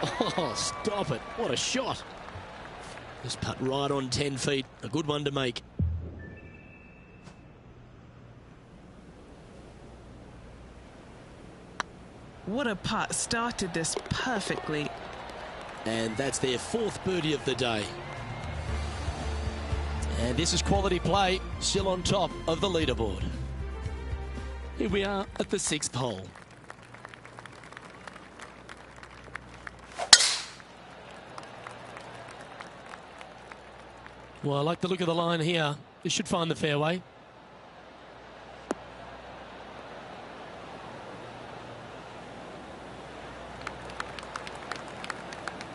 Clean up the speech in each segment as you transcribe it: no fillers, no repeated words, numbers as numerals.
Oh, stop it. What a shot. This putt right on 10 feet. A good one to make. What a putt. Started this perfectly. And that's their 4th birdie of the day. And this is quality play, still on top of the leaderboard. Here we are at the 6th hole. Well, I like the look of the line here. This should find the fairway.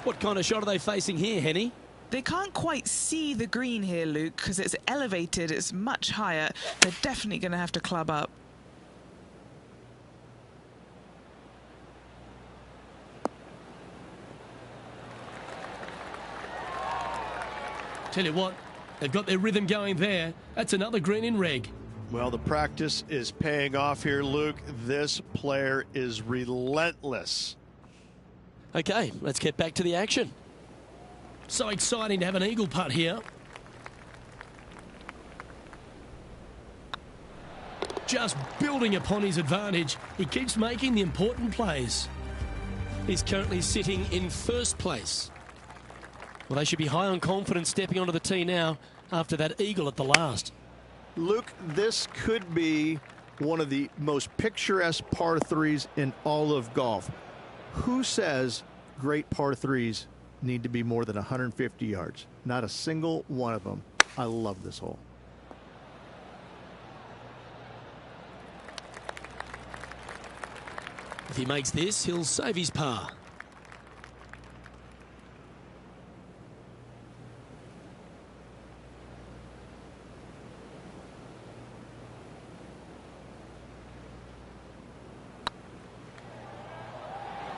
What kind of shot are they facing here, Henny? They can't quite see the green here, Luke, because it's elevated. It's much higher. They're definitely going to have to club up. Tell you what, they've got their rhythm going there. That's another green in reg. Well, the practice is paying off here, Luke. This player is relentless. Okay, let's get back to the action. So exciting to have an eagle putt here. Just building upon his advantage. He keeps making the important plays. He's currently sitting in 1st place. Well, they should be high on confidence stepping onto the tee now after that eagle at the last. Luke, this could be one of the most picturesque par 3s in all of golf. Who says great par 3s need to be more than 150 yards? Not a single one of them. I love this hole. If he makes this, he'll save his par.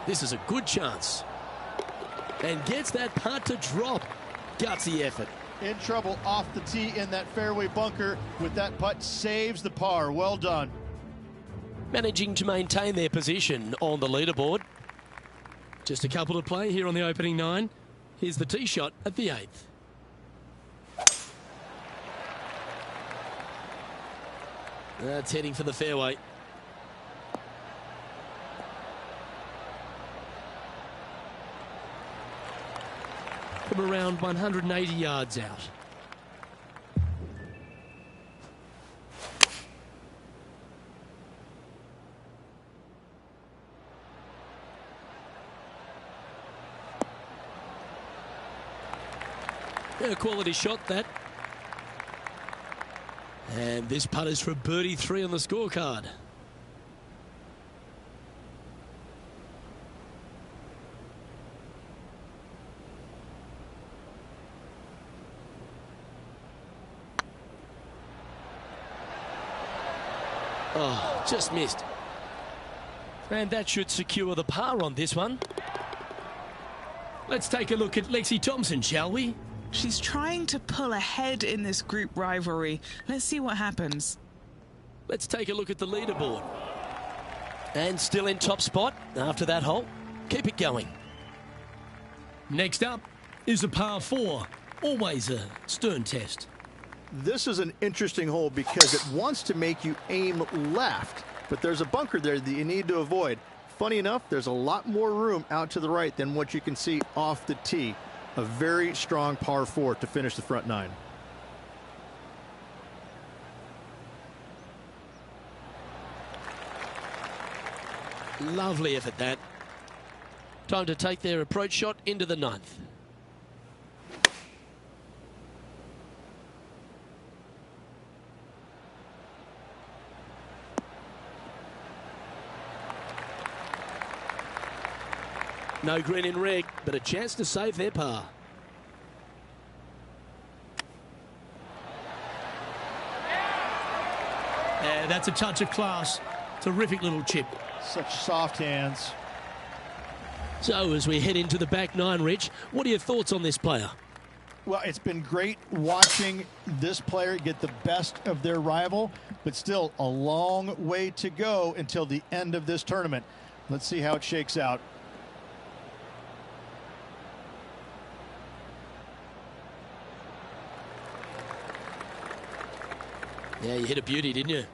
This is a good chance. And gets that putt to drop. Gutsy effort. In trouble off the tee in that fairway bunker with that putt, saves the par. Well done. Managing to maintain their position on the leaderboard. Just a couple to play here on the opening 9. Here's the tee shot at the 8th. That's heading for the fairway. From around 180 yards out. Yeah, a quality shot, that. And this putt is for birdie 3 on the scorecard. Oh, just missed. And that should secure the par on this one. Let's take a look at Lexi Thompson, shall we? She's trying to pull ahead in this group rivalry. Let's see what happens. Let's take a look at the leaderboard. And still in top spot after that hole. Keep it going. Next up is a par 4. Always a stern test. This is an interesting hole because it wants to make you aim left, but there's a bunker there that you need to avoid. Funny enough, there's a lot more room out to the right than what you can see off the tee. A very strong par 4 to finish the front 9. Lovely effort, that. Time to take their approach shot into the 9th. No green in reg, but a chance to save their par. Yeah, that's a touch of class. Terrific little chip. Such soft hands. So as we head into the back 9, Rich, what are your thoughts on this player? Well, it's been great watching this player get the best of their rival, but still a long way to go until the end of this tournament. Let's see how it shakes out. Yeah, you hit a beauty, didn't you?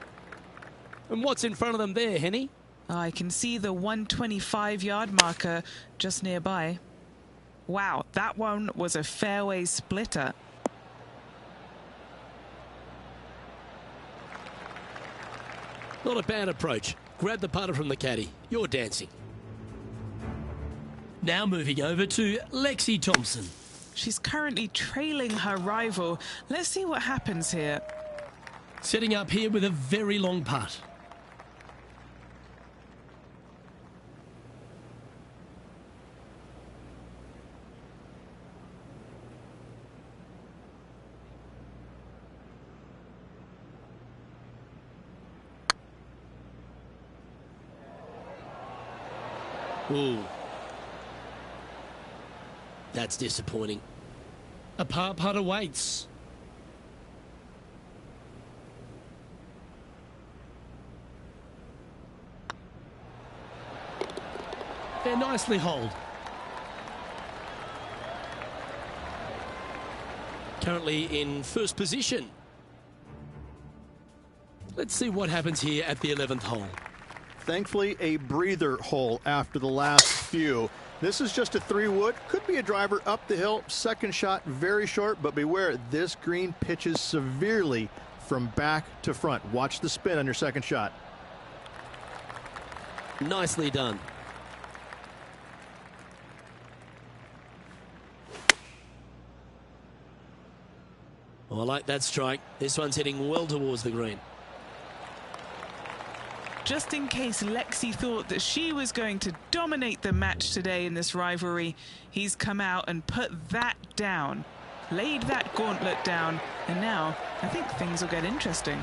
And what's in front of them there, Henny? I can see the 125-yard marker just nearby. Wow, that one was a fairway splitter. Not a bad approach. Grab the putter from the caddy. You're dancing. Now moving over to Lexi Thompson. She's currently trailing her rival. Let's see what happens here. Setting up here with a very long putt. Ooh. That's disappointing. A par putt awaits. They're nicely holed. Currently in first position. Let's see what happens here at the 11th hole. Thankfully, a breather hole after the last few. This is just a 3-wood. Could be a driver up the hill. Second shot, very short, but beware, this green pitches severely from back to front. Watch the spin on your second shot. Nicely done. Oh, I like that strike. This one's heading well towards the green. Just in case Lexi thought that she was going to dominate the match today in this rivalry, he's come out and put that down, laid that gauntlet down, and now I think things will get interesting.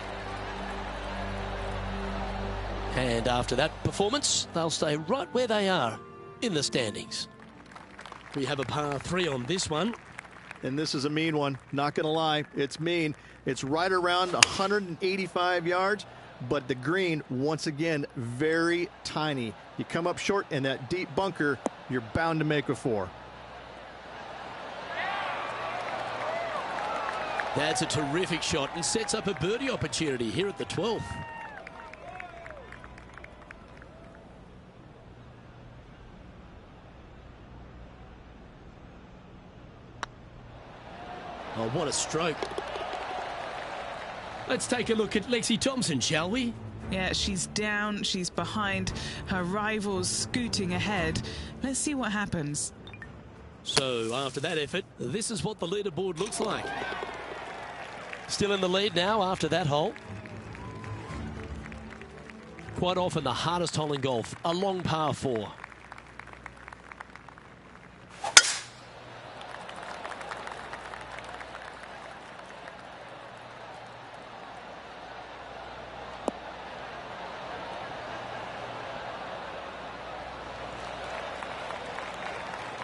And after that performance, they'll stay right where they are in the standings. We have a par 3 on this one. And this is a mean one, not going to lie. It's mean. It's right around 185 yards. But the green, once again, very tiny. You come up short in that deep bunker, you're bound to make a 4. That's a terrific shot and sets up a birdie opportunity here at the 12th. Oh, what a stroke. Let's take a look at Lexi Thompson, shall we? Yeah, she's down, she's behind, her rival's scooting ahead. Let's see what happens. So, after that effort, this is what the leaderboard looks like. Still in the lead now after that hole. Quite often the hardest hole in golf, a long par 4.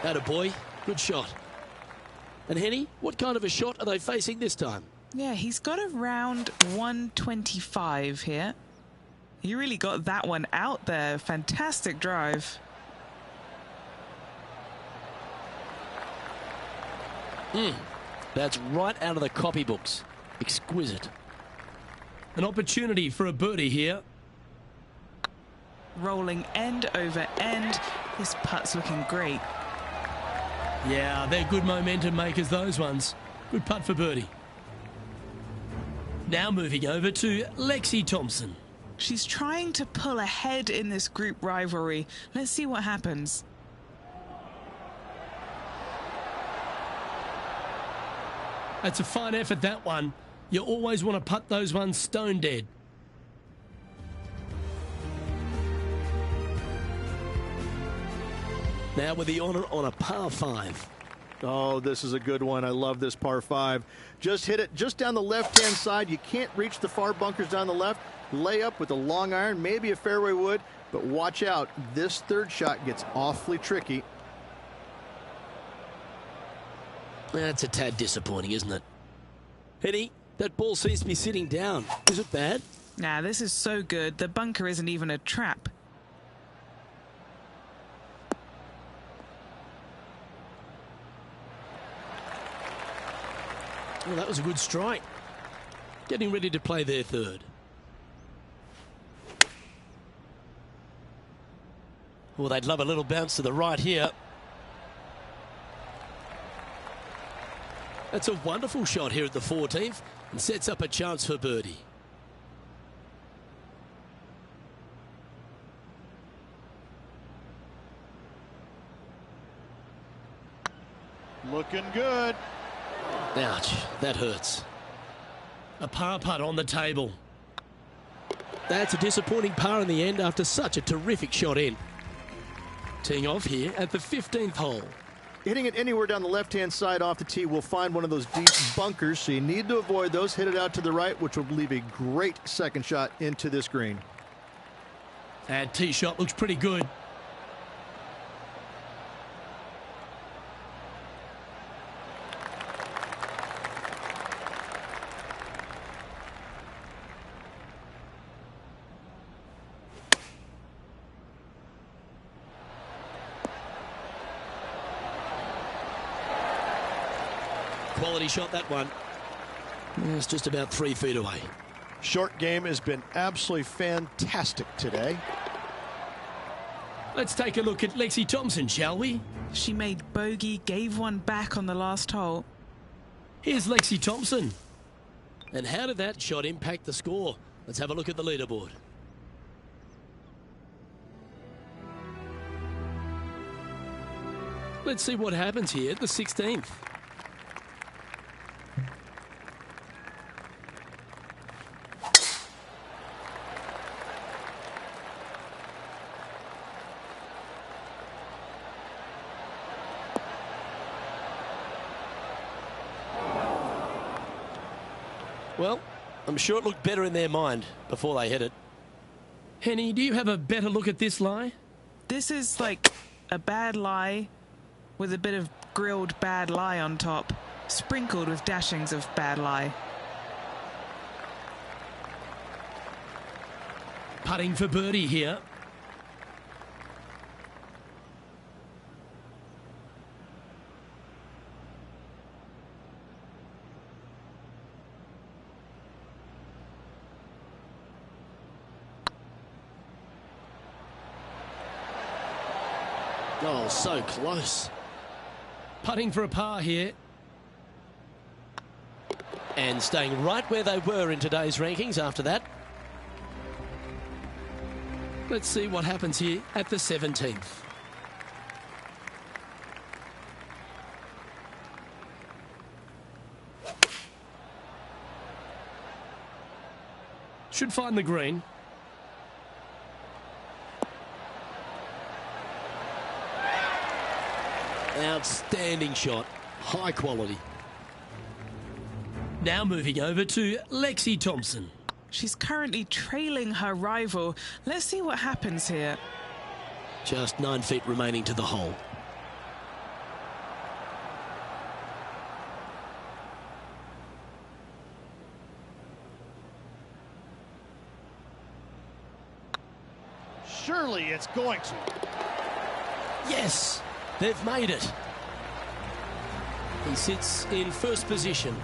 Attaboy, good shot. And Henny, what kind of a shot are they facing this time? Yeah, he's got around 125 here. He really got that one out there. Fantastic drive. That's right out of the copybooks. Exquisite. An opportunity for a birdie here. Rolling end over end. This putt's looking great. Yeah, they're good momentum makers, those ones. Good putt for birdie. Now moving over to Lexi Thompson. She's trying to pull ahead in this group rivalry. Let's see what happens. That's a fine effort, that one. You always want to putt those ones stone dead. Now with the honour on a par 5. Oh, this is a good one. I love this par 5. Just hit it just down the left-hand side. You can't reach the far bunkers down the left. Lay up with a long iron, maybe a fairway wood, but watch out. This third shot gets awfully tricky. That's a tad disappointing, isn't it? Henny, that ball seems to be sitting down. Is it bad? Nah, this is so good. The bunker isn't even a trap. Well, that was a good strike. getting ready to play their third. Well, they'd love a little bounce to the right here. That's a wonderful shot here at the 14th and sets up a chance for birdie. Looking good. Ouch, that hurts. A par putt on the table. That's a disappointing par in the end after such a terrific shot in. Teeing off here at the 15th hole. Hitting it anywhere down the left-hand side off the tee will find one of those deep bunkers, so you need to avoid those. Hit it out to the right, which will leave a great second shot into this green. That tee shot looks pretty good. Quality shot, that one. It's just about 3 feet away. Short game has been absolutely fantastic today. Let's take a look at Lexi Thompson, shall we? She made bogey, gave one back on the last hole. Here's Lexi Thompson. And how did that shot impact the score? Let's have a look at the leaderboard. Let's see what happens here at the 16th. Well, I'm sure it looked better in their mind before they hit it. Henny, do you have a better look at this lie? This is like a bad lie with a bit of grilled bad lie on top, sprinkled with dashings of bad lie. Putting for birdie here. Oh, so close. Putting for a par here. And staying right where they were in today's rankings after that. Let's see what happens here at the 17th. Should find the green. Outstanding shot. High quality. Now moving over to Lexi Thompson. She's currently trailing her rival. Let's see what happens here. Just 9 feet remaining to the hole. Surely it's going to. Yes, they've made it. He sits in first position.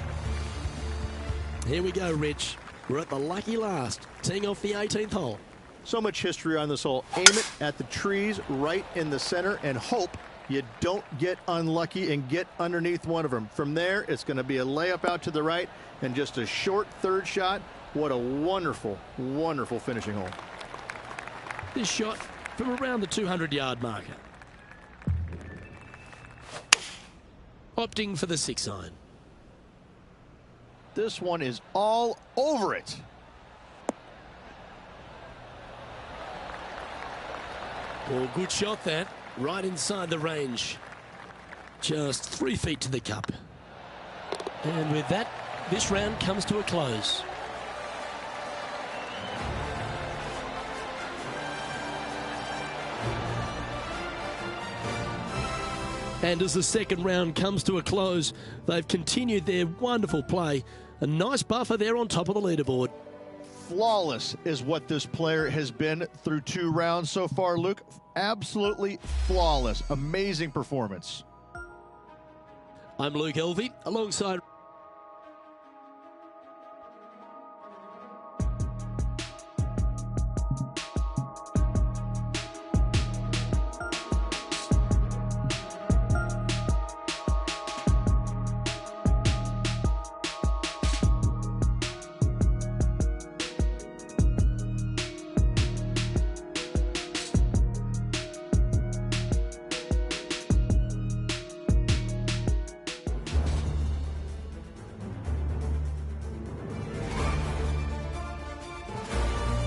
Here we go, Rich. We're at the lucky last, teeing off the 18th hole. So much history on this hole. Aim it at the trees right in the center and hope you don't get unlucky and get underneath one of them. From there, it's going to be a layup out to the right and just a short third shot. What a wonderful, wonderful finishing hole. This shot from around the 200-yard marker. Opting for the 6-iron. This one is all over it. Well, good shot that. Right inside the range. Just 3 feet to the cup. And with that, this round comes to a close. And as the second round comes to a close, they've continued their wonderful play. A nice buffer there on top of the leaderboard. Flawless is what this player has been through 2 rounds so far, Luke. Absolutely flawless. Amazing performance. I'm Luke Elvey, alongside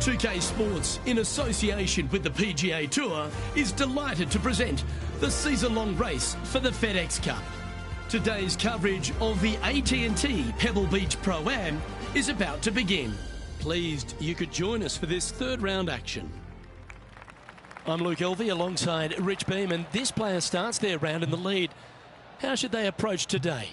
2K Sports, in association with the PGA Tour, is delighted to present the season-long race for the FedEx Cup. Today's coverage of the AT&T Pebble Beach Pro-Am is about to begin. Pleased you could join us for this third round action. I'm Luke Elvey alongside Rich Beam, and this player starts their round in the lead. How should they approach today?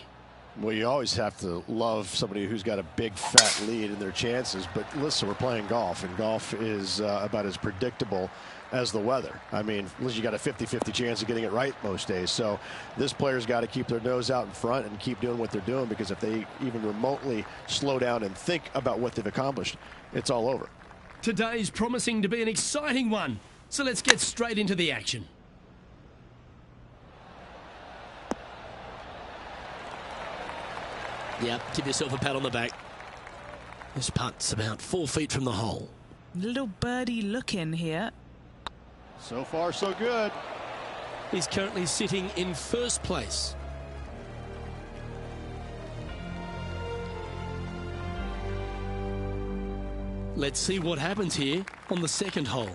Well, you always have to love somebody who's got a big fat lead in their chances, but listen, we're playing golf, and golf is about as predictable as the weather. I mean, you got a 50-50 chance of getting it right most days. So this player's got to keep their nose out in front and keep doing what they're doing, because if they even remotely slow down and think about what they've accomplished, it's all over. Today's promising to be an exciting one, so let's get straight into the action. Yep, give yourself a pat on the back. This putt's about 4 feet from the hole. Little birdie look in here. So far, so good. He's currently sitting in first place. Let's see what happens here on the second hole.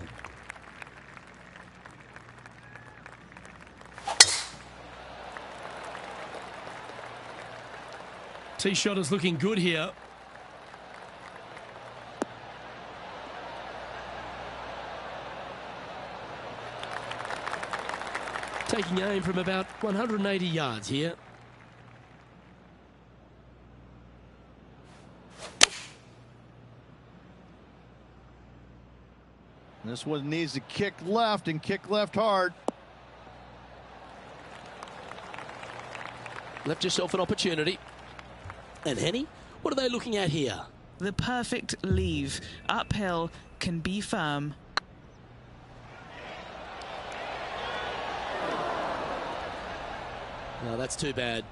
Tee shot is looking good here. Taking aim from about 180 yards here. This one needs to kick left and kick left hard. Left yourself an opportunity. And Henny, what are they looking at here? The perfect leave. Uphill, can be firm. No, that's too bad.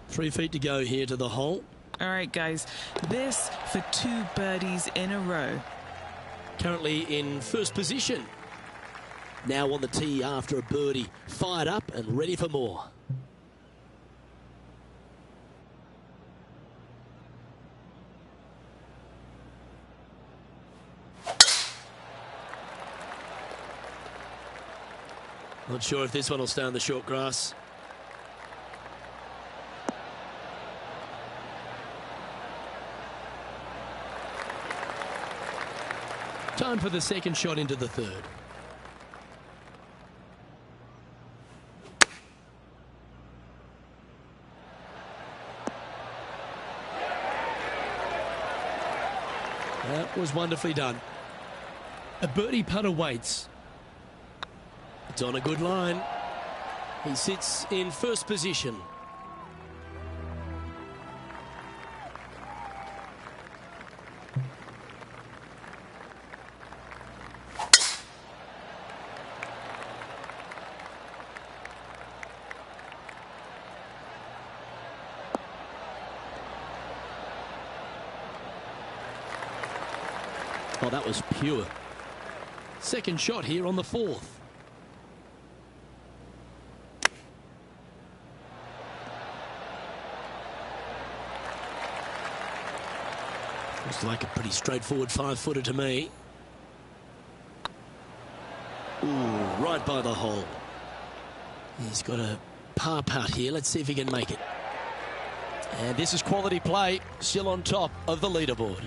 3 feet to go here to the hole. All right, guys, this for 2 birdies in a row. Currently in first position. Now on the tee after a birdie. Fired up and ready for more. Not sure if this one will stay on the short grass. Time for the second shot into the third. That was wonderfully done. A birdie putt awaits. It's on a good line. He sits in first position. Oh, that was pure. Second shot here on the fourth. Looks like a pretty straightforward 5-footer to me. Ooh, right by the hole. He's got a par putt here. Let's see if he can make it. And this is quality play, still on top of the leaderboard.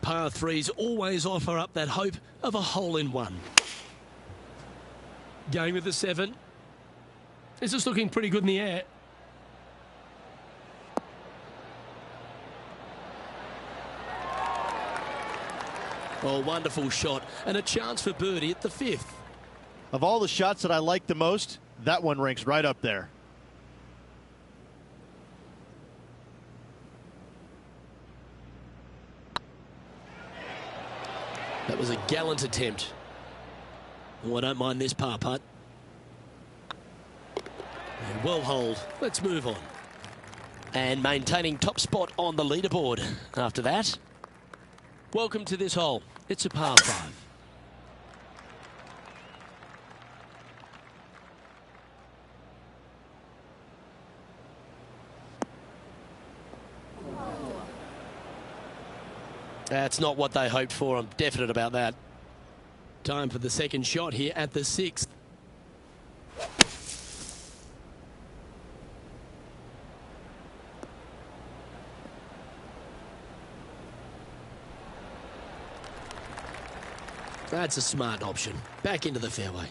Par threes always offer up that hope of a hole-in-one. Going with the 7. This is looking pretty good in the air. Oh, wonderful shot. And a chance for birdie at the 5th. Of all the shots that I like the most, that one ranks right up there. That was a gallant attempt. Oh, I don't mind this par putt. And well hold. Let's move on. And maintaining top spot on the leaderboard after that. Welcome to this hole. It's a par 5. That's not what they hoped for. I'm definite about that. Time for the second shot here at the 6th. That's a smart option. Back into the fairway.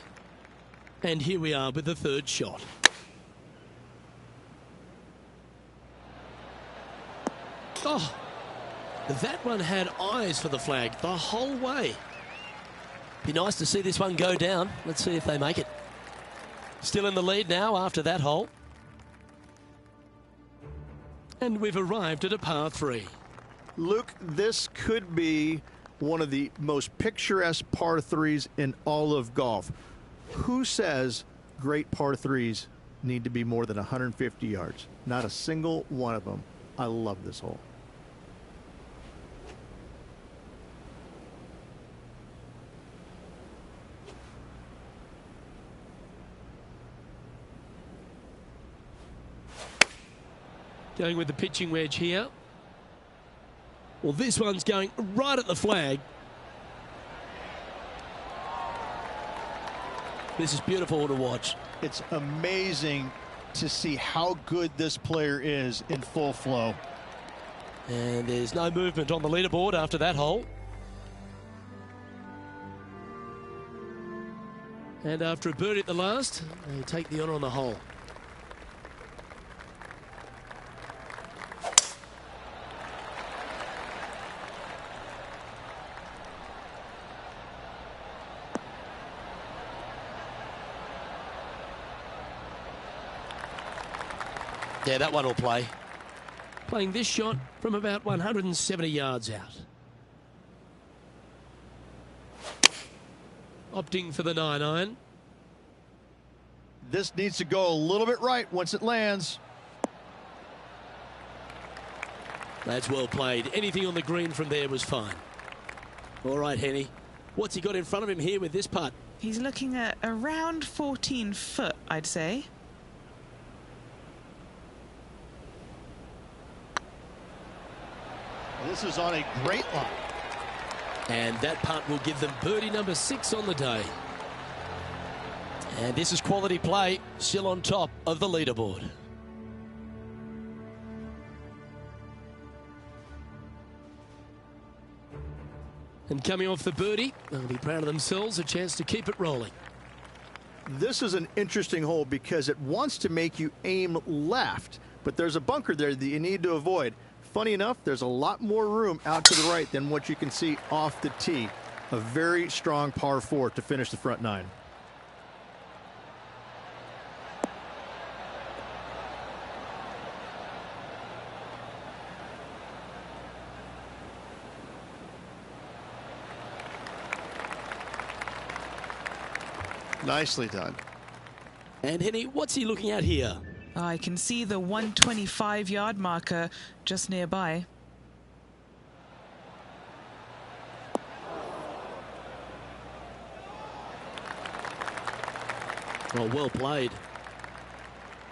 And here we are with the third shot. Oh, that one had eyes for the flag the whole way. Be nice to see this one go down. Let's see if they make it. Still in the lead now after that hole. And we've arrived at a par 3. Luke, this could be one of the most picturesque par 3s in all of golf. Who says great par 3s need to be more than 150 yards? Not a single one of them. I love this hole. Going with the pitching wedge here. Well, this one's going right at the flag. This is beautiful to watch. It's amazing to see how good this player is in full flow. And there's no movement on the leaderboard after that hole. And after a birdie at the last, they take the honour on the hole. Yeah, that one will play. Playing this shot from about 170 yards out. Opting for the 9-iron. This needs to go a little bit right once it lands. That's well played. Anything on the green from there was fine. All right, Henny. What's he got in front of him here with this putt? He's looking at around 14 foot, I'd say. This is on a great line. And that putt will give them birdie number 6 on the day. And this is quality play, still on top of the leaderboard. And coming off the birdie, they'll be proud of themselves, a chance to keep it rolling. This is an interesting hole because it wants to make you aim left, but there's a bunker there that you need to avoid. Funny enough, there's a lot more room out to the right than what you can see off the tee. A very strong par 4 to finish the front 9. Nicely done. And Henny, what's he looking at here? I can see the 125-yard marker just nearby. Oh, well played.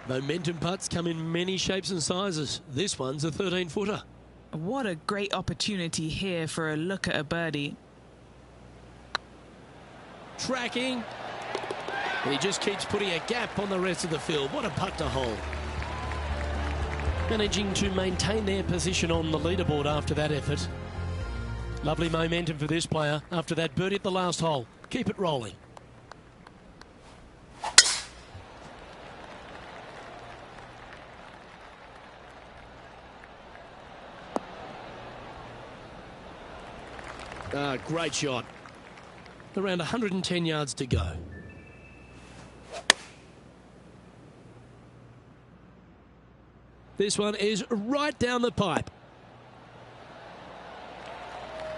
Momentum putts come in many shapes and sizes. This one's a 13-footer. What a great opportunity here for a look at a birdie. Tracking. And he just keeps putting a gap on the rest of the field. What a putt to hole. Managing to maintain their position on the leaderboard after that effort. Lovely momentum for this player after that birdie at the last hole. Keep it rolling. Great shot. Around 110 yards to go. This one is right down the pipe.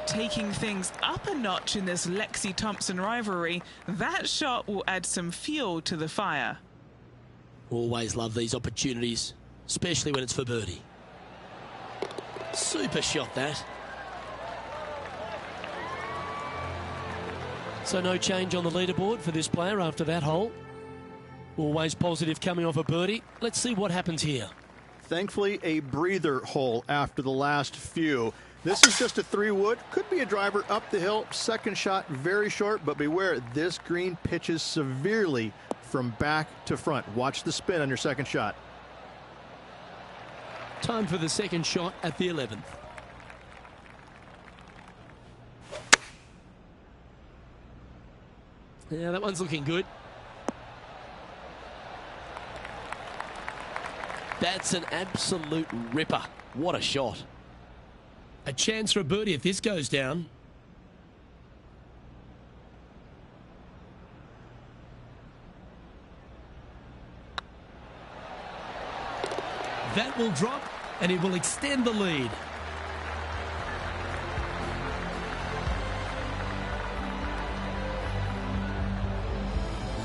taking things up a notch in this Lexi-Thompson rivalry. That shot will add some fuel to the fire. Always love these opportunities, especially when it's for birdie. Super shot, that. So no change on the leaderboard for this player after that hole. Always positive coming off a birdie. Let's see what happens here. Thankfully, a breather hole after the last few. This is just a 3-wood. Could be a driver up the hill. Second shot, very short, but beware, this green pitches severely from back to front. Watch the spin on your second shot. Time for the second shot at the 11th. Yeah, that one's looking good. That's an absolute ripper. What a shot. A chance for a birdie if this goes down. That will drop and it will extend the lead.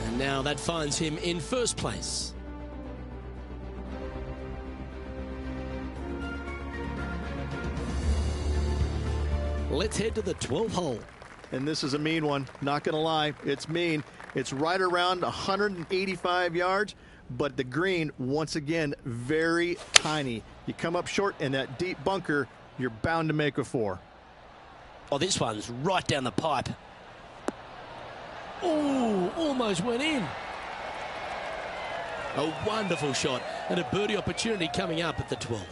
And now that finds him in first place. Let's head to the 12th hole. And this is a mean one, not going to lie. It's mean. It's right around 185 yards, but the green, once again, very tiny. You come up short in that deep bunker, you're bound to make a 4. Oh, this one's right down the pipe. Oh, almost went in. A wonderful shot and a birdie opportunity coming up at the 12th.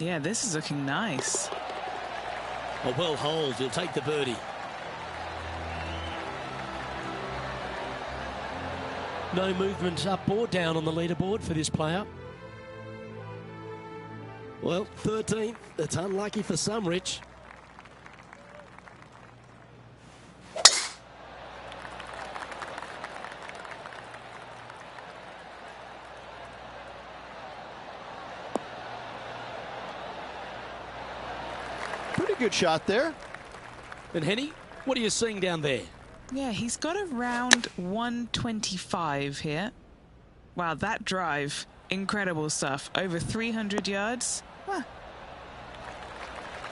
Yeah, this is looking nice. A well holed, he'll take the birdie. No movement up or down on the leaderboard for this player. Well, 13th. That's unlucky for some, Rich. Pretty good shot there. And Henny, what are you seeing down there? Yeah, he's got around 125 here. Wow, that drive, incredible stuff. Over 300 yards. Huh.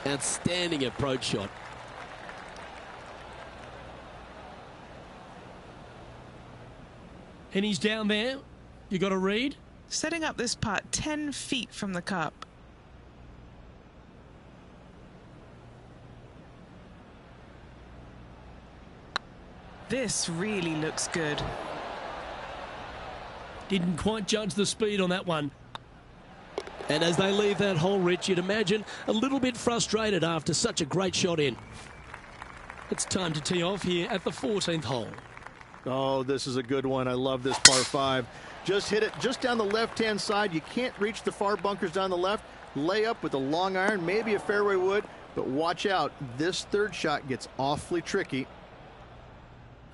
Outstanding approach shot. Henny's down there. You got a read? Setting up this putt 10 feet from the cup. This really looks good. Didn't quite judge the speed on that one. And as they leave that hole, Rich, you'd imagine a little bit frustrated after such a great shot in. It's time to tee off here at the 14th hole. Oh, this is a good one. I love this par 5. Just hit it just down the left-hand side. You can't reach the far bunkers down the left. Lay up with a long iron, maybe a fairway wood, but watch out. This third shot gets awfully tricky.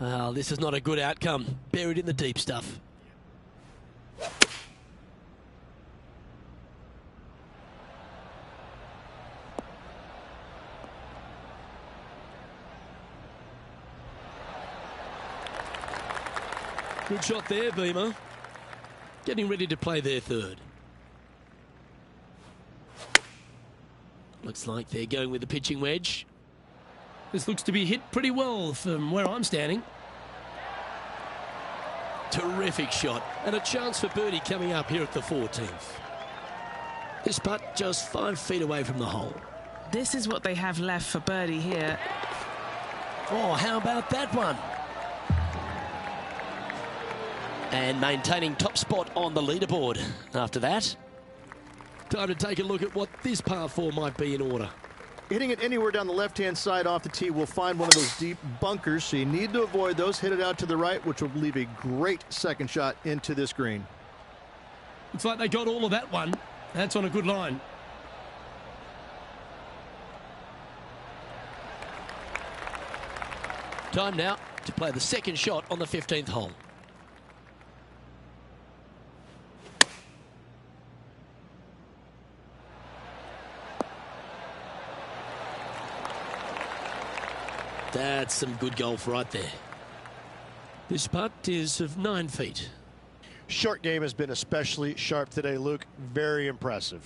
Oh, this is not a good outcome. Buried in the deep stuff. Good shot there, Beamer. Getting ready to play their third. Looks like they're going with the pitching wedge. This looks to be hit pretty well from where I'm standing. Terrific shot and a chance for birdie coming up here at the 14th. This putt just 5 feet away from the hole. This is what they have left for birdie here. Oh, how about that one? And maintaining top spot on the leaderboard after that. Time to take a look at what this par 4 might be in order. Hitting it anywhere down the left-hand side off the tee will find one of those deep bunkers, so you need to avoid those. Hit it out to the right, which will leave a great second shot into this green. Looks like they got all of that one. That's on a good line. Time now to play the second shot on the 15th hole. That's some good golf right there. This putt is of 9 feet. Short game has been especially sharp today, Luke. Very impressive.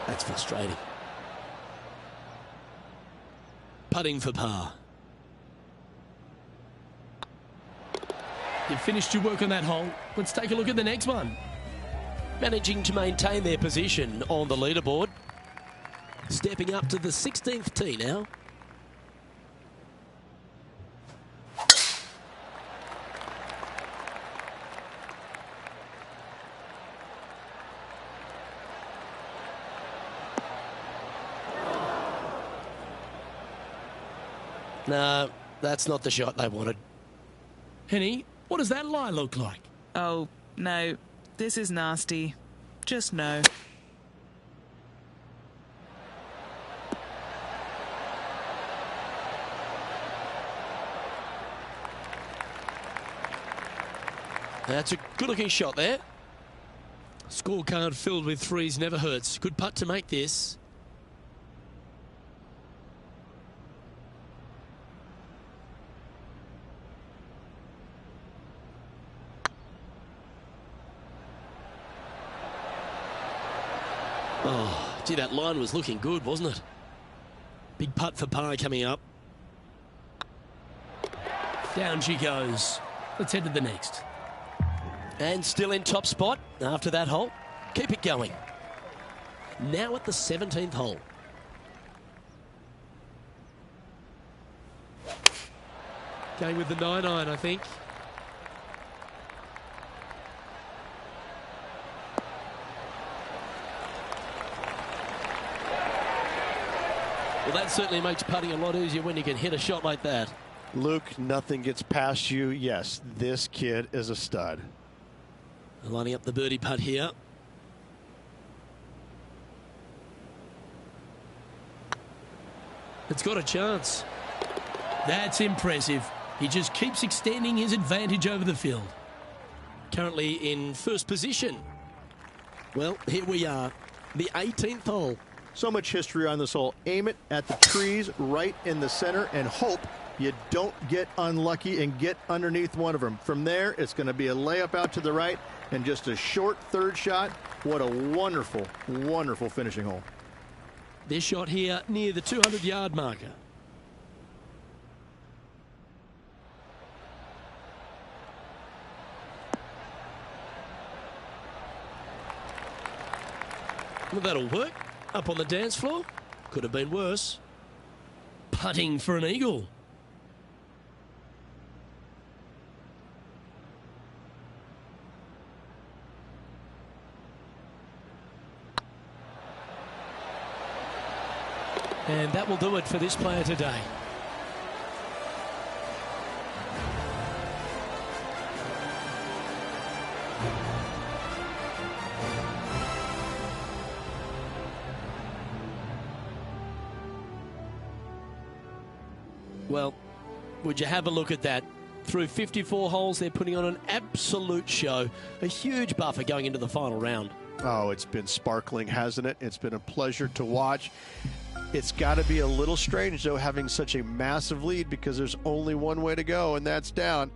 That's frustrating. Putting for par. You've finished your work on that hole. Let's take a look at the next one. Managing to maintain their position on the leaderboard. Stepping up to the 16th tee now. No, that's not the shot they wanted. Henny, what does that lie look like? Oh, no. This is nasty. Just no. That's a good-looking shot there. Scorecard filled with threes never hurts. Good putt to make this. Oh, gee, that line was looking good, wasn't it? Big putt for par coming up. Down she goes. Let's head to the next. And still in top spot after that hole. Keep it going. Now at the 17th hole. Going with the 9-iron, I think. Well, that certainly makes putting a lot easier when you can hit a shot like that. Luke, nothing gets past you. Yes, this kid is a stud. Lining up the birdie putt here. It's got a chance. That's impressive. He just keeps extending his advantage over the field. Currently in first position. Well, here we are. The 18th hole. So much history on this hole. Aim it at the trees right in the center and hope you don't get unlucky and get underneath one of them. From there, it's going to be a layup out to the right and just a short third shot. What a wonderful, wonderful finishing hole. This shot here near the 200-yard marker. Well, that'll work. Up on the dance floor. Could have been worse. Putting for an eagle. And that will do it for this player today. Well, would you have a look at that? Through 54 holes, they're putting on an absolute show. A huge buffer going into the final round. Oh, it's been sparkling, hasn't it? It's been a pleasure to watch. It's got to be a little strange, though, having such a massive lead because there's only one way to go, and that's down.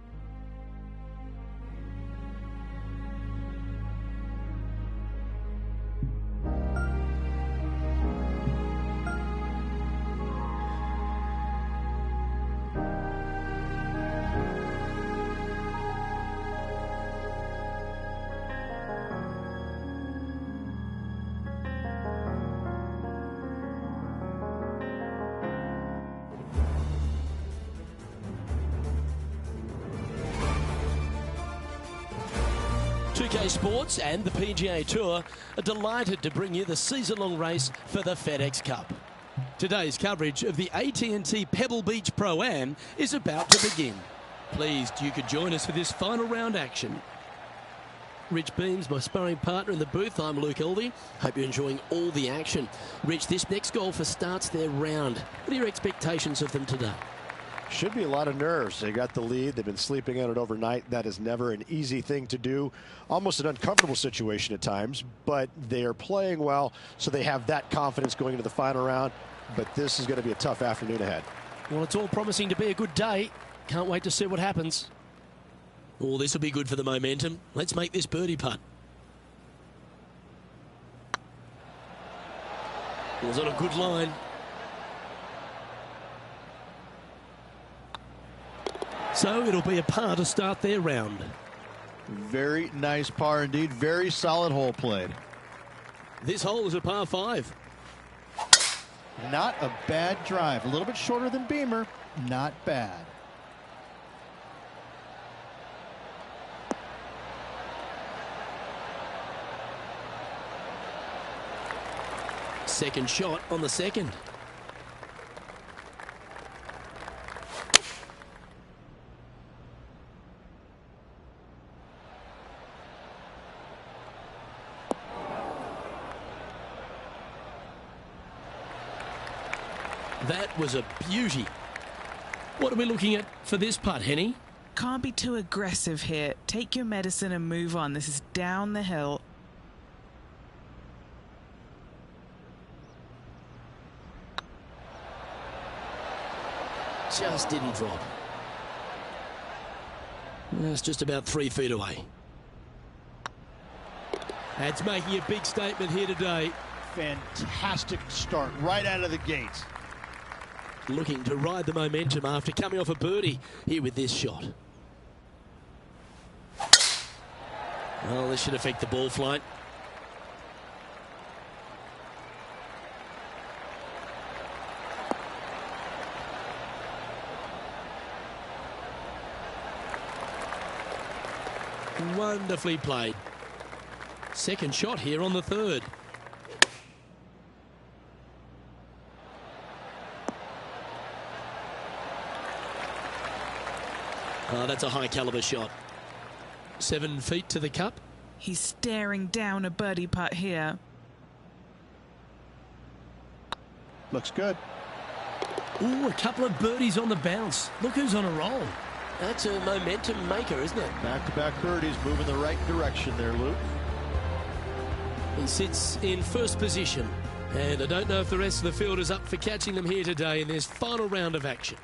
UK Sports and the PGA Tour are delighted to bring you the season-long race for the FedEx Cup. Today's coverage of the AT&T Pebble Beach Pro-Am is about to begin. Pleased you could join us for this final round action. Rich Beams, my sparring partner in the booth. I'm Luke Elvey. Hope you're enjoying all the action. Rich, this next golfer starts their round. What are your expectations of them today? Should be a lot of nerves. They got the lead. They've been sleeping on it overnight. That is never an easy thing to do. Almost an uncomfortable situation at times, but they are playing well, so they have that confidence going into the final round. But this is going to be a tough afternoon ahead. Well, it's all promising to be a good day. Can't wait to see what happens. Oh, this will be good for the momentum. Let's make this birdie putt. Was on a good line. So it'll be a par to start their round. Very nice par indeed. Very solid hole played. This hole is a par 5. Not a bad drive. A little bit shorter than Beamer. Not bad. Second shot on the second. That was a beauty. What are we looking at for this putt, Henny? Can't be too aggressive here. Take your medicine and move on. This is down the hill. Just didn't drop. It's just about 3 feet away. That's making a big statement here today. Fantastic start right out of the gates. Looking to ride the momentum after coming off a birdie here with this shot. Well, this should affect the ball flight. Wonderfully played. Second shot here on the third. Oh, that's a high caliber shot. 7 feet to the cup. He's staring down a birdie putt here. Looks good. Ooh, a couple of birdies on the bounce. Look who's on a roll. That's a momentum maker, isn't it? Back-to-back birdies, moving the right direction there, Luke. He sits in first position, and I don't know if the rest of the field is up for catching them here today in this final round of action.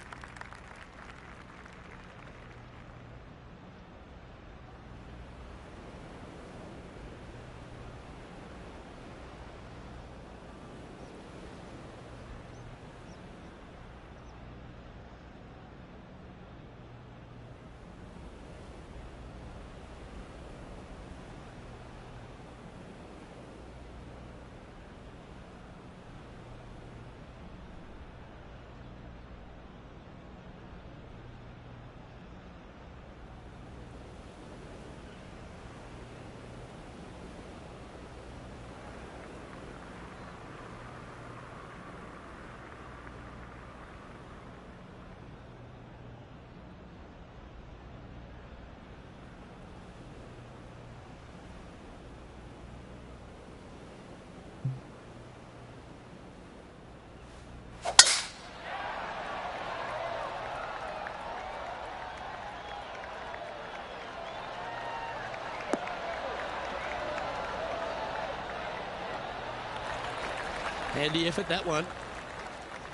Handy effort, that one.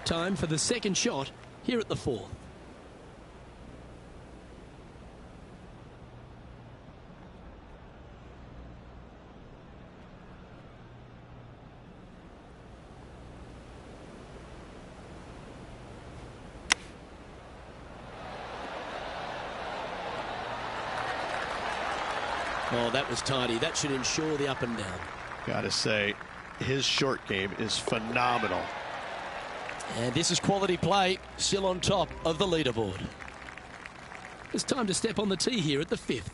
Time for the second shot here at the fourth. Oh, that was tidy. That should ensure the up and down. Gotta say, his short game is phenomenal. And this is quality play, still on top of the leaderboard. It's time to step on the tee here at the fifth.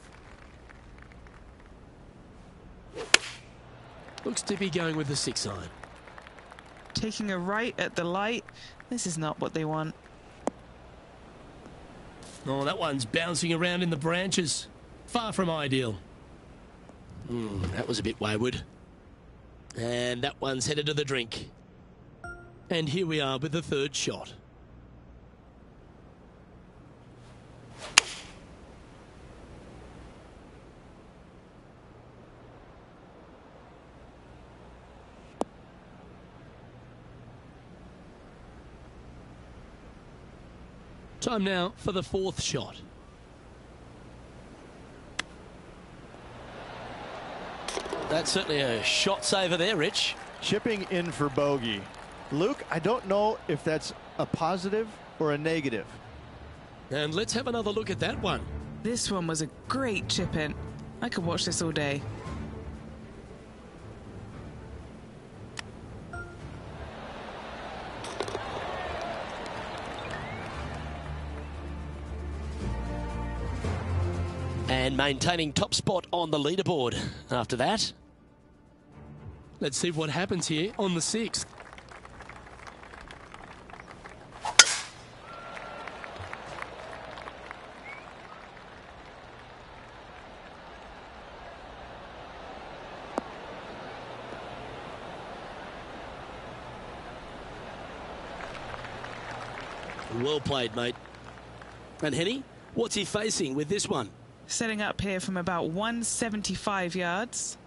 Looks to be going with the 6-iron. Taking a right at the light. This is not what they want. Oh, that one's bouncing around in the branches. Far from ideal. That was a bit wayward. And that one's headed to the drink. And here we are with the third shot. Time now for the fourth shot. That's certainly a shot saver there, Rich. Chipping in for bogey. Luke, I don't know if that's a positive or a negative. And let's have another look at that one. This one was a great chip in. I could watch this all day. And maintaining top spot on the leaderboard after that. Let's see what happens here on the 6th. Well played, mate. And Henny, what's he facing with this one? Setting up here from about 175 yards.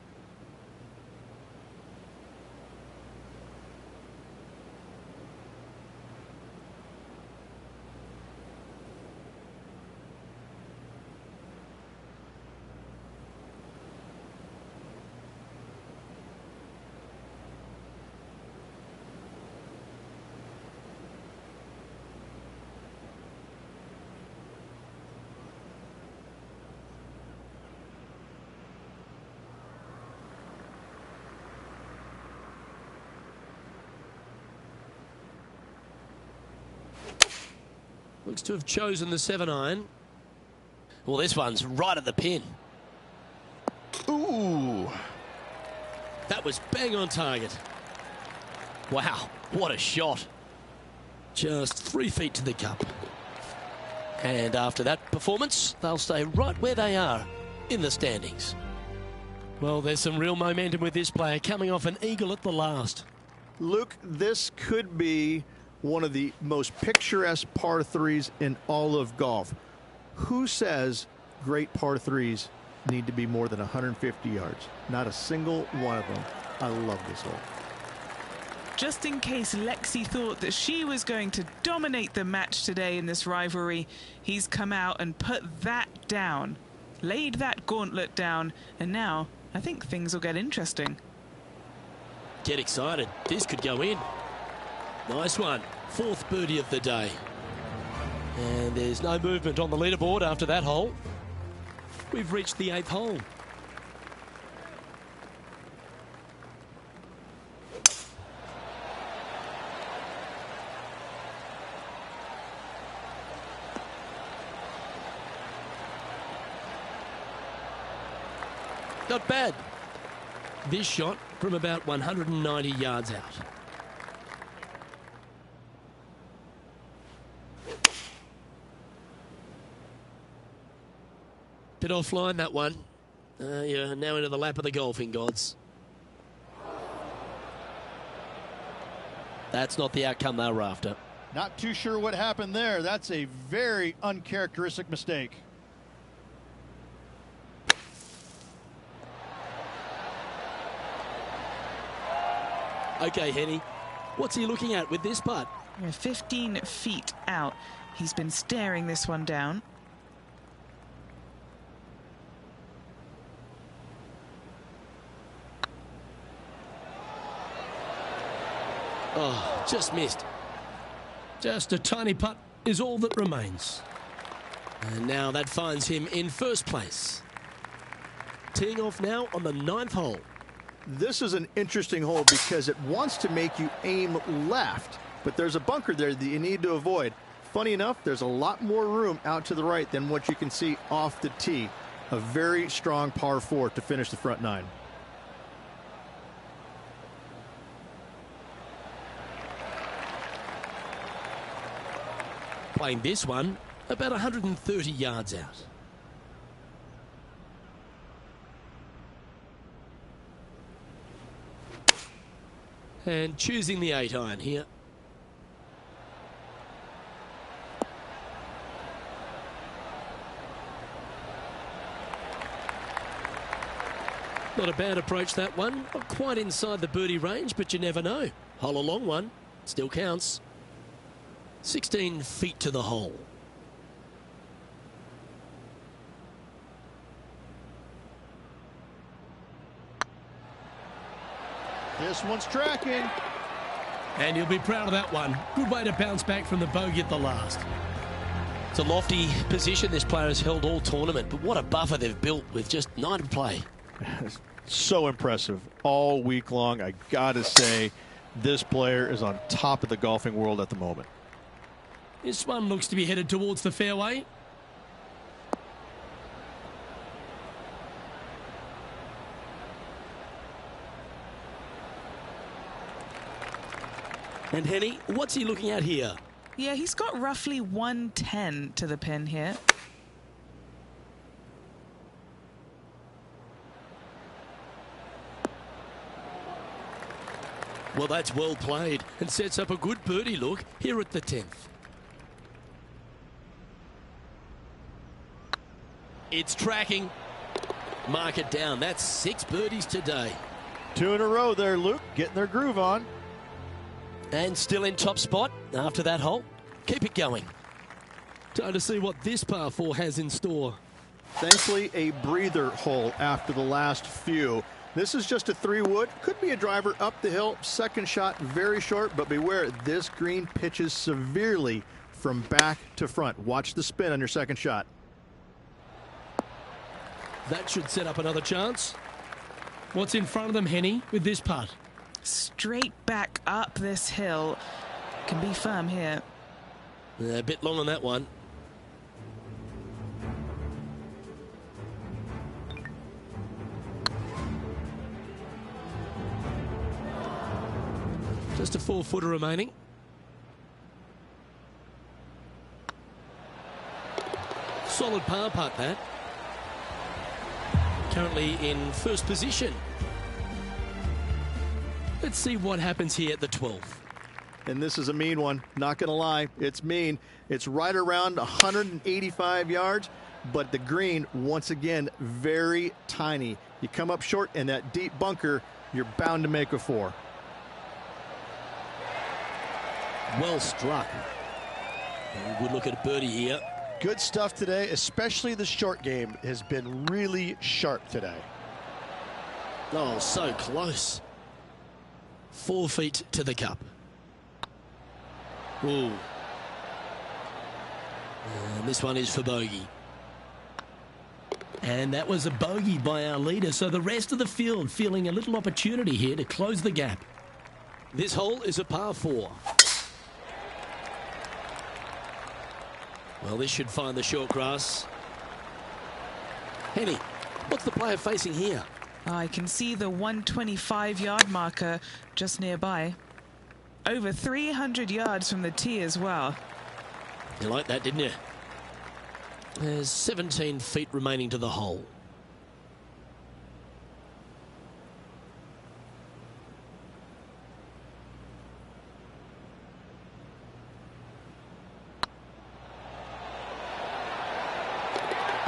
Looks to have chosen the 7-iron. Well, this one's right at the pin. Ooh. That was bang on target. Wow, what a shot. Just 3 feet to the cup. And after that performance, they'll stay right where they are in the standings. Well, there's some real momentum with this player coming off an eagle at the last. Luke, this could be one of the most picturesque par threes in all of golf. Who says great par threes need to be more than 150 yards? Not a single one of them. I love this hole. Just in case Lexi thought that she was going to dominate the match today in this rivalry, he's come out and put that down, laid that gauntlet down, and now I think things will get interesting. Get excited. This could go in. Nice one. 4th birdie of the day. And there's no movement on the leaderboard after that hole. We've reached the 8th hole. Not bad. This shot from about 190 yards out. Bit offline, that one. You're now into the lap of the golfing gods. That's not the outcome they were after. Not too sure what happened there. That's a very uncharacteristic mistake. Okay, Henny, what's he looking at with this putt? 15 feet out. He's been staring this one down. Oh, just missed. Just a tiny putt is all that remains. And now that finds him in first place. Teeing off now on the 9th hole. This is an interesting hole because it wants to make you aim left, but there's a bunker there that you need to avoid. Funny enough, there's a lot more room out to the right than what you can see off the tee. A very strong par 4 to finish the front 9. playing this one about 130 yards out. And choosing the 8-iron here. Not a bad approach, that one. Not quite inside the birdie range, but you never know. Hole a long one. Still counts. 16 feet to the hole. This one's tracking. And he'll be proud of that one. Good way to bounce back from the bogey at the last. It's a lofty position this player has held all tournament, but what a buffer they've built with just 9 to play. So impressive all week long. I gotta say, this player is on top of the golfing world at the moment. This one looks to be headed towards the fairway. And Henny, what's he looking at here? Yeah, he's got roughly 110 to the pin here. Well, that's well played and sets up a good birdie look here at the 10th. It's tracking. Mark it down. That's 6 birdies today. 2 in a row there, Luke, getting their groove on. And still in top spot after that hole. Keep it going. Time to see what this par 4 has in store. Thankfully, a breather hole after the last few. This is just a 3-wood. Could be a driver up the hill. Second shot very short, but beware, this green pitches severely from back to front. Watch the spin on your second shot. That should set up another chance. What's in front of them, Henny, with this putt? Straight back up this hill. Can be firm here. A bit long on that one. Just a 4-footer remaining. Solid par putt, that. Currently in first position. Let's see what happens here at the 12th. And this is a mean one, not going to lie. It's mean. It's right around 185 yards, but the green, once again, very tiny. You come up short in that deep bunker, you're bound to make a 4. Well struck. And a good look at a birdie here. Good stuff today, especially the short game has been really sharp today. Oh, so close. 4 feet to the cup. Ooh. And this one is for bogey. And that was a bogey by our leader, so the rest of the field feeling a little opportunity here to close the gap. This hole is a par 4. Well, this should find the short grass. Henny, what's the player facing here? I can see the 125-yard marker just nearby. Over 300 yards from the tee as well. You like that, didn't you? There's 17 feet remaining to the hole.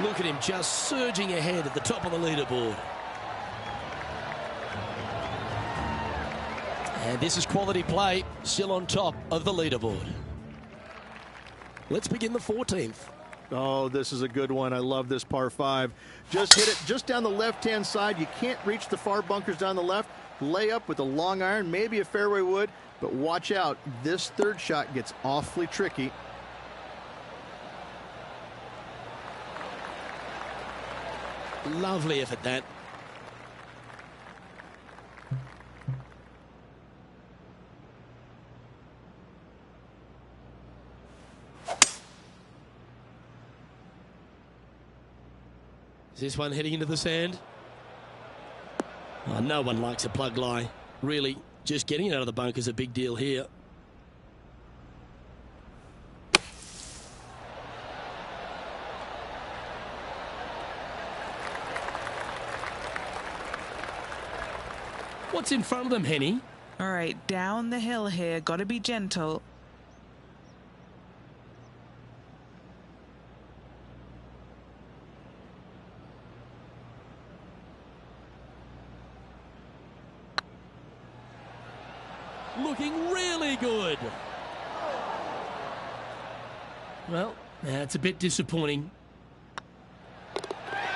Look at him just surging ahead at the top of the leaderboard. And this is quality play, still on top of the leaderboard. Let's begin the 14th. Oh, this is a good one. I love this par 5. Just hit it just down the left-hand side. You can't reach the far bunkers down the left. Lay up with a long iron, maybe a fairway wood, but watch out. This third shot gets awfully tricky. Lovely effort, that. Is this one heading into the sand? Oh, no one likes a plug lie. Really, just getting it out of the bunker is a big deal here. What's in front of them, Henny? All right, down the hill here. Got to be gentle. Looking really good. Well, that's a bit disappointing.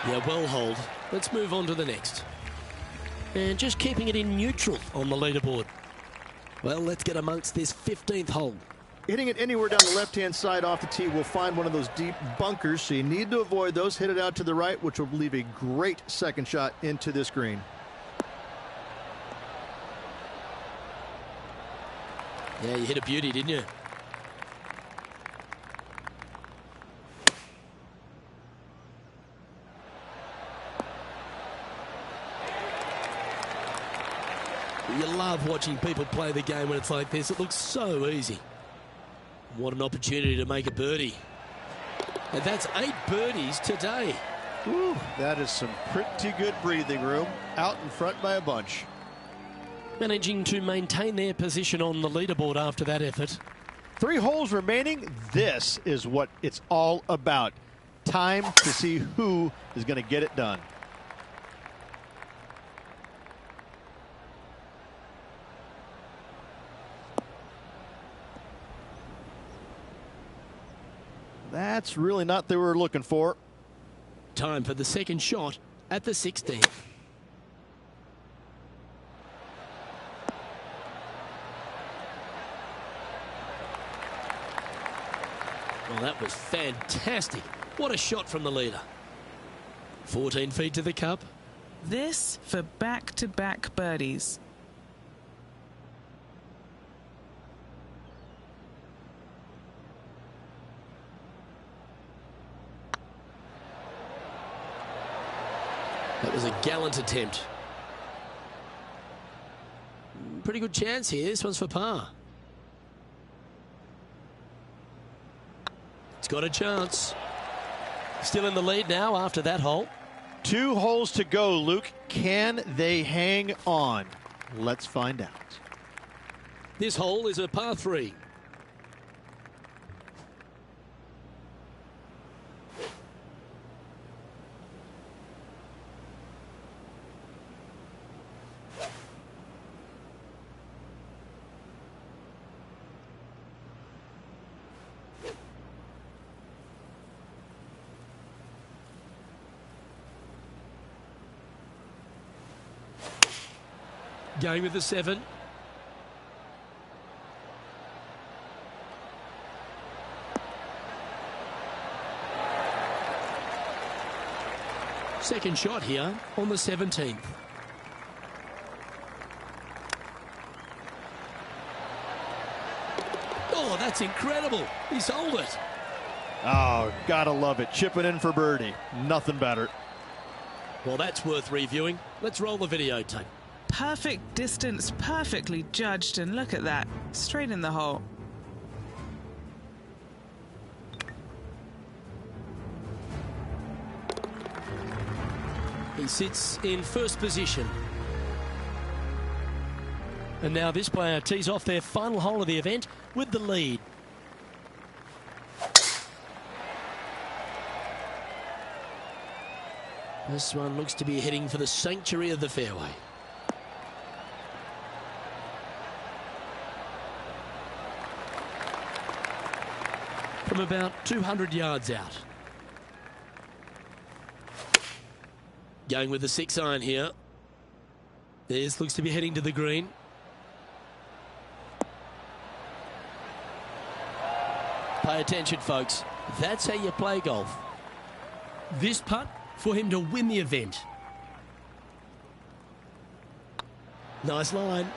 Yeah, well hold. Let's move on to the next. And just keeping it in neutral on the leaderboard. Well, let's get amongst this 15th hole. Hitting it anywhere down the left-hand side off the tee will find one of those deep bunkers, so you need to avoid those. Hit it out to the right, which will leave a great second shot into this green. Yeah, you hit a beauty, didn't you? You love watching people play the game when it's like this. It looks so easy. What an opportunity to make a birdie. And that's 8 birdies today. Whew, that is some pretty good breathing room. Out in front by a bunch. Managing to maintain their position on the leaderboard after that effort. 3 holes remaining. This is what it's all about. Time to see who is going to get it done. That's really not what they were looking for. Time for the second shot at the 16th. Well, that was fantastic. What a shot from the leader. 14 feet to the cup. This for back-to-back birdies. That was a gallant attempt. Pretty good chance here. This one's for par. It's got a chance. Still in the lead now after that hole. 2 holes to go, Luke. Can they hang on? Let's find out. This hole is a par 3. Going with the 7. Second shot here on the 17th. Oh, that's incredible. He sold it. Oh, gotta love it. Chipping in for birdie. Nothing better. Well, that's worth reviewing. Let's roll the videotape. Perfect distance, perfectly judged, and look at that. Straight in the hole. He sits in first position. And now this player tees off their final hole of the event with the lead. This one looks to be heading for the sanctuary of the fairway. From about 200 yards out. Going with the 6-iron here. This looks to be heading to the green. Pay attention, folks. That's how you play golf. This putt for him to win the event. Nice line.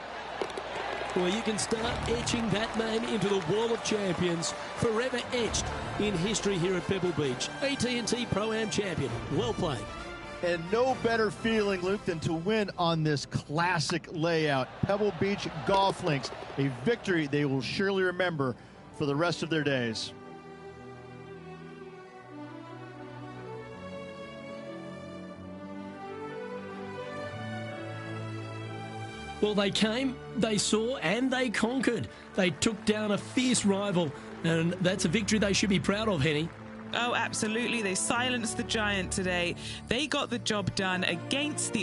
Well, you can start etching that name into the wall of champions, forever etched in history here at Pebble Beach. AT&T Pro-Am champion. Well played. And no better feeling, Luke, than to win on this classic layout. Pebble Beach Golf Links, a victory they will surely remember for the rest of their days. Well, they came, they saw, and they conquered. They took down a fierce rival, and that's a victory they should be proud of, Henny. Oh, absolutely. They silenced the giant today. They got the job done against the